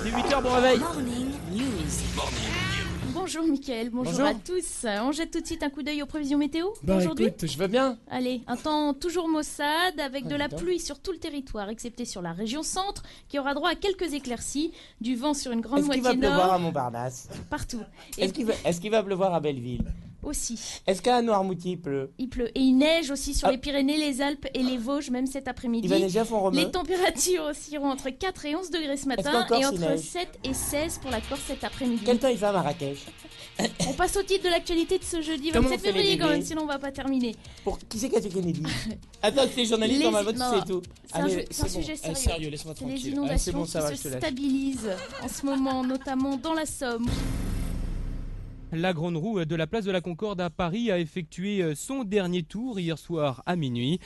Il est 8h, bon réveil. Morning News. Bonjour Mickaël, bonjour à tous. On jette tout de suite un coup d'œil aux prévisions météo aujourd'hui. Écoute, je veux bien. Allez, un temps toujours maussade avec de la pluie sur tout le territoire, excepté sur la région centre, qui aura droit à quelques éclaircies, du vent sur une grande Est-ce qu'il moitié va pleuvoir à nord, Montparnasse? partout. Est-ce qu'il va pleuvoir à Belleville? Aussi, Est-ce qu'à Noirmoutier il pleut? il pleut. Et il neige aussi sur les Pyrénées, les Alpes et les Vosges, même cet après-midi. Il va neiger à Font-Romeu? Les températures oscilleront entre 4 et 11 degrés ce matin qu'en Corse, et il entre neige 7 et 16 pour la Corse cet après-midi. Quel temps il fait à Marrakech? On passe au titre de l'actualité de ce jeudi Comment 27 on fait les février quand bébés même, sinon on va pas terminer. Pour qui c'est qui a tué Kennedy? Attends, c'est les journalistes, on va voter, Non, c'est tout. C'est un, Allez, c'est un c'est bon. sujet sérieux. Sérieux, laisse-moi C'est les tranquille. inondations c'est bon, ça va, qui je te se lâche. stabilisent en ce moment, notamment dans la Somme. La grande roue de la place de la Concorde à Paris a effectué son dernier tour hier soir à minuit.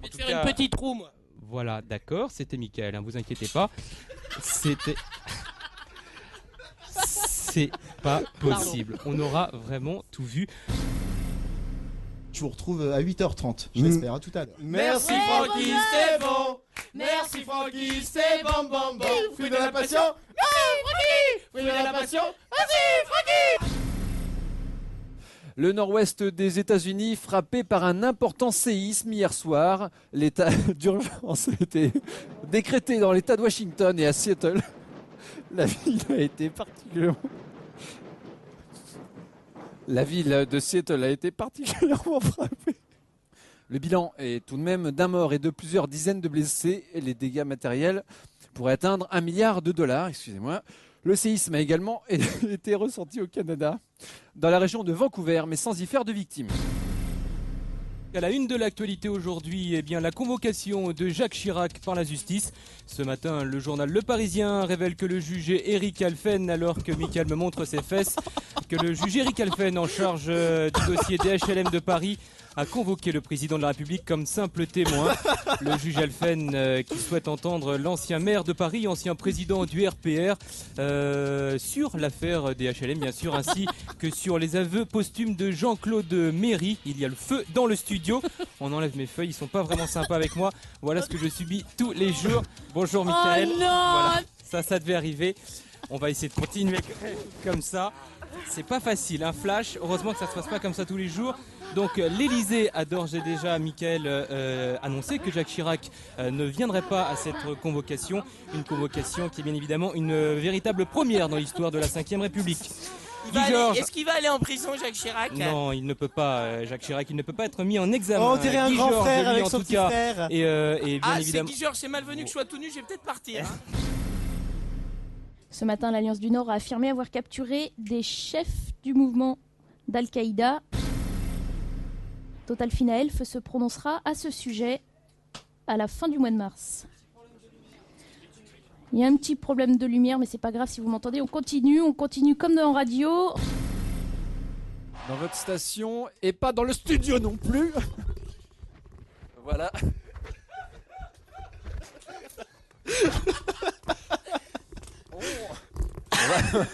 Je vais te faire une petite roue, moi. Voilà, d'accord, c'était Mickaël, hein, vous inquiétez pas. C'était... C'est pas possible. On aura vraiment tout vu. Je vous retrouve à 8h30, j'espère, à tout à l'heure. Merci Francky, c'est bon. Merci Francky, c'est bon, bon, bon. Fruit de la passion. Merci Francky. Fruit de la passion. Vas-y Francky. Le nord-ouest des États-Unis frappé par un important séisme hier soir. L'état d'urgence a été décrété dans l'État de Washington et à Seattle. La ville a été particulièrement... La ville de Seattle a été particulièrement frappée. Le bilan est tout de même d'un mort et de plusieurs dizaines de blessés. Et les dégâts matériels pourraient atteindre $1 milliard. Excusez-moi. Le séisme a également été ressenti au Canada, dans la région de Vancouver, mais sans y faire de victimes. À la une de l'actualité aujourd'hui, eh bien, la convocation de Jacques Chirac par la justice. Ce matin, le journal Le Parisien révèle que le juge Éric Alphen, alors que Mickaël me montre ses fesses, que le juge Éric Alphen en charge du dossier des HLM de Paris a convoqué le président de la République comme simple témoin. Le juge Alphen qui souhaite entendre l'ancien maire de Paris, ancien président du RPR, sur l'affaire des HLM bien sûr, ainsi que sur les aveux posthumes de Jean-Claude Méry. Il y a le feu dans le studio. On enlève mes feuilles, ils sont pas vraiment sympas avec moi. Voilà ce que je subis tous les jours. Bonjour Mickaël. Oh non, voilà, ça devait arriver. On va essayer de continuer comme ça. C'est pas facile, un flash. Heureusement que ça se passe pas comme ça tous les jours. Donc l'Elysée a d'ores et déjà, Mickaël, annoncé que Jacques Chirac ne viendrait pas à cette convocation. Une convocation qui est bien évidemment une véritable première dans l'histoire de la Ve République. Est-ce qu'il va aller en prison, Jacques Chirac? Non, il ne peut pas, Jacques Chirac, il ne peut pas être mis en examen. Oh, on dirait un Guy grand Georges, frère lui, avec en son tout petit cas. frère. Et bien Ah, évidemment... c'est Guy Georges, c'est malvenu que je sois tout nu, je vais peut-être partir. Ce matin, l'Alliance du Nord a affirmé avoir capturé des chefs du mouvement d'Al-Qaïda. Total Finaelf se prononcera à ce sujet à la fin du mois de mars. Il y a un petit problème de lumière, mais c'est pas grave si vous m'entendez. On continue comme en radio. Dans votre station et pas dans le studio non plus. Voilà.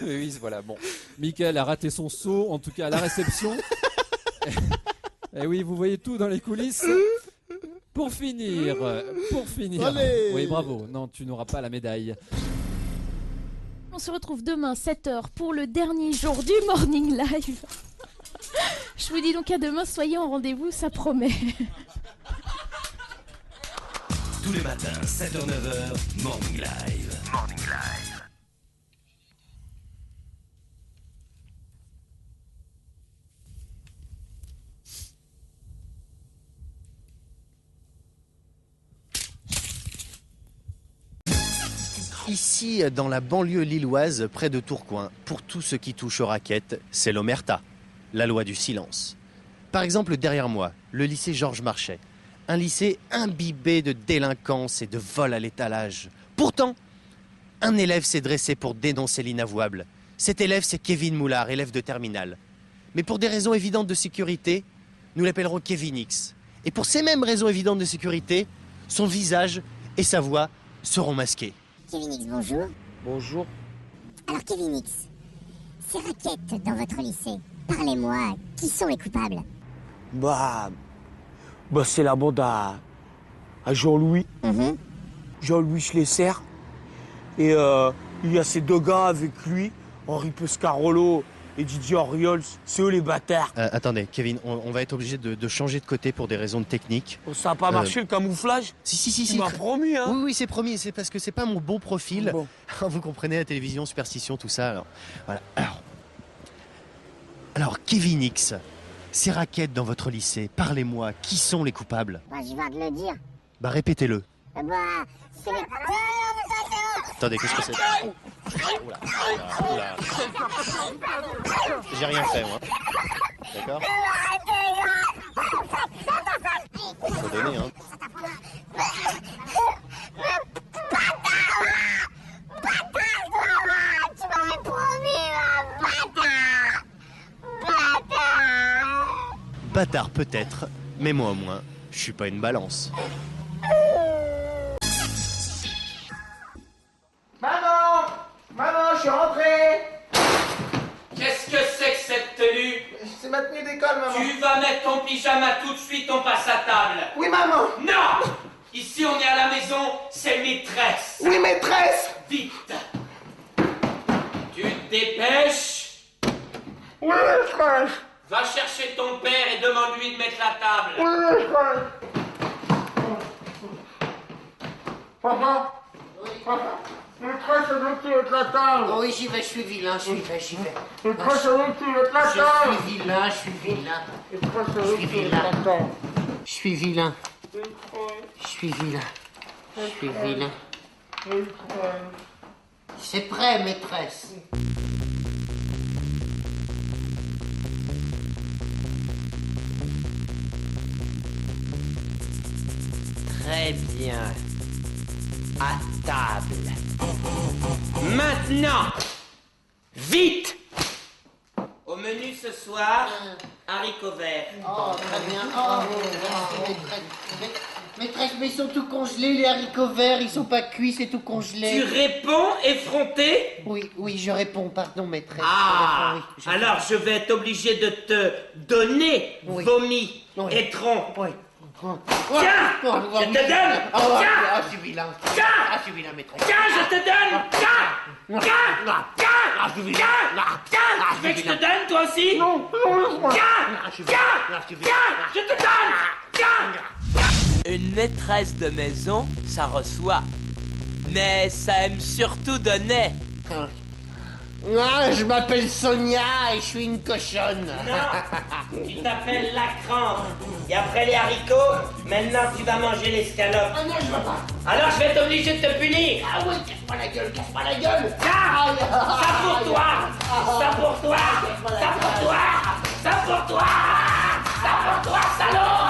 Oui, voilà, bon. Mickaël a raté son saut, en tout cas à la réception. Et oui, vous voyez tout dans les coulisses. Pour finir. Allez. Oui, bravo. Non, tu n'auras pas la médaille. On se retrouve demain 7h pour le dernier jour du Morning Live. Je vous dis donc à demain, soyez en rendez-vous, ça promet. Tous les matins, 7h-9h, Morning Live. Morning Live. Ici, dans la banlieue lilloise, près de Tourcoing, pour tout ce qui touche aux raquettes, c'est l'omerta, la loi du silence. Par exemple, derrière moi, le lycée Georges Marchais. Un lycée imbibé de délinquance et de vol à l'étalage. Pourtant, un élève s'est dressé pour dénoncer l'inavouable. Cet élève, c'est Kevin Moulard, élève de terminale. Mais pour des raisons évidentes de sécurité, nous l'appellerons Kevin X. Et pour ces mêmes raisons évidentes de sécurité, son visage et sa voix seront masqués. Kevin X, bonjour. Bonjour. Alors Kevin X, ces raquettes dans votre lycée, parlez-moi, qui sont les coupables? Bah c'est la bande à Jean-Louis. Jean-Louis Schlesser. Et il y a ces deux gars avec lui, Henri Pescarolo et Didier Auriol, c'est eux les bâtards. Attendez, Kevin, on va être obligé de changer de côté pour des raisons de technique. Oh, ça a pas marché le camouflage? Si. Tu m'as promis, hein? Oui, c'est promis, c'est parce que c'est pas mon bon profil. Bon. Vous comprenez, la télévision, superstition, tout ça, alors voilà. Alors, Kevin X, ces raquettes dans votre lycée, parlez-moi, qui sont les coupables? Bah, je viens de le dire. Bah, répétez-le. Bah, c'est les... Attendez, qu'est-ce que c'est? Oula. J'ai rien fait, moi. D'accord? Faut donner, hein. Tu m'avais promis, bâtard! Bâtard peut-être, mais moi au moins, je suis pas une balance. Maman, je suis rentré. Qu'est-ce que c'est que cette tenue? C'est ma tenue d'école, maman. Tu vas mettre ton pyjama tout de suite, on passe à table. Oui, maman. Non! Ici, on est à la maison, c'est maîtresse. Oui, maîtresse. Vite! Tu te dépêches? Oui, maîtresse. Va chercher ton père et demande-lui de mettre la table. Oui, maîtresse. Papa. Maîtresse, c'est donc tu es la table. Oh oui, j'y vais, je suis vilain, j'y vais. Maîtresse, c'est donc tu es la table. Je suis vilain. Maîtresse, c'est donc tu es la table. Je suis vilain. C'est prêt, maîtresse. Très bien. À table. Maintenant! Vite! Au menu ce soir, haricots verts. Oh, très bien. Oh, merci, maîtresse, mais ils sont tout congelés, les haricots verts, ils sont pas cuits, c'est tout congelé. Tu réponds effronté? Oui, je réponds, pardon, maîtresse. Ah! Je réponds, Alors je vais être obligé de te donner vomi et tronc. Oui. Tiens! Je te donne! Tiens! Ah, je suis vilain. Tiens! Ah, je suis vilain, maîtresse. Tiens, je te donne! Tiens! Tu veux que je te donne, toi aussi? Non, Tiens! Je te donne! Tiens! Une maîtresse de maison, ça reçoit. Mais ça aime surtout donner. Ah, je m'appelle Sonia et je suis une cochonne. Non, tu t'appelles la crampe. Et après les haricots, maintenant tu vas manger l'escalope. Ah non, je veux pas. Alors je vais être obligé de te punir. Ah oui, casse-moi la gueule. Ça! Ça pour toi! Ça pour toi! Ça pour toi! Ça pour toi! Ça pour toi, salaud!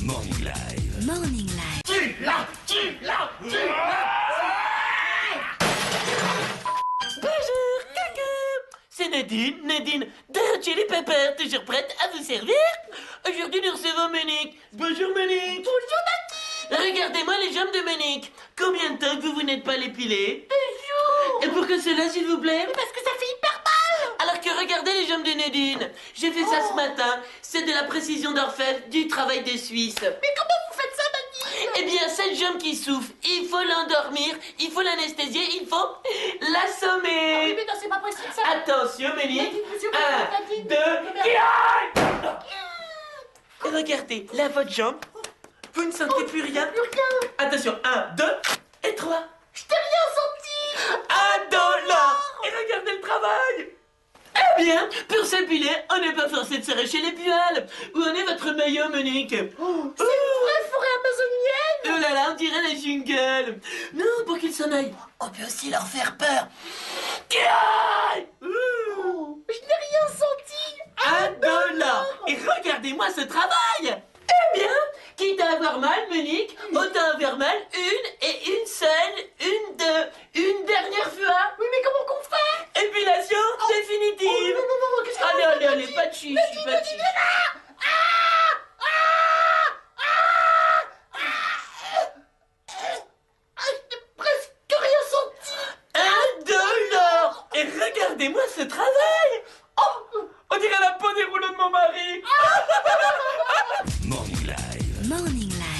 Morning Live. Morning Live. Tu l'as! Bonjour, coucou! C'est Nadine de Chili Pepper, toujours prête à vous servir? Aujourd'hui, nous recevons Monique. Bonjour, Monique! Bonjour, Nadine! Regardez-moi les jambes de Monique. Combien de temps que vous n'êtes pas l'épilée? 2 jours! Et pourquoi cela, s'il vous plaît? Parce que ça fait hyper mal! Alors que regardez les jambes de Nadine. J'ai fait ça ce matin. C'est de la précision d'orfèvre, du travail des Suisses. Mais comment vous faites ça, Nadine? Eh bien, cette jambe qui souffre, il faut l'endormir, il faut l'anesthésier, il faut l'assommer. Ah oui, mais non, c'est pas possible, ça. Attention, Monique. 1, 2, et regardez, là, votre jambe. Vous ne sentez plus rien? Attention, 1, 2 et 3. Je t'ai rien senti. Indolent. Et regardez le travail. Eh bien, pour s'épiler, on n'est pas forcé de s'arracher les poils. Où en est votre maillot, Monique? C'est une vraie forêt amazonienne. Oh là là, on dirait la jungle. Non, pour qu'ils s'en aillent, on peut aussi leur faire peur. Je n'ai rien senti. Indolent. Et regardez-moi ce travail. Eh bien, quitte à avoir mal, Monique, autant avoir mal une seule, une dernière fois. Oui, mais comment qu'on fait? Épilation définitive. Non, qu'est-ce que allez, pas de chiche, pas de chiche. Je n'ai presque rien senti. Indolent. Et regardez-moi ce travail. Oh, on dirait la peau des rouleaux de mon mari. Morning Live. Morning Live.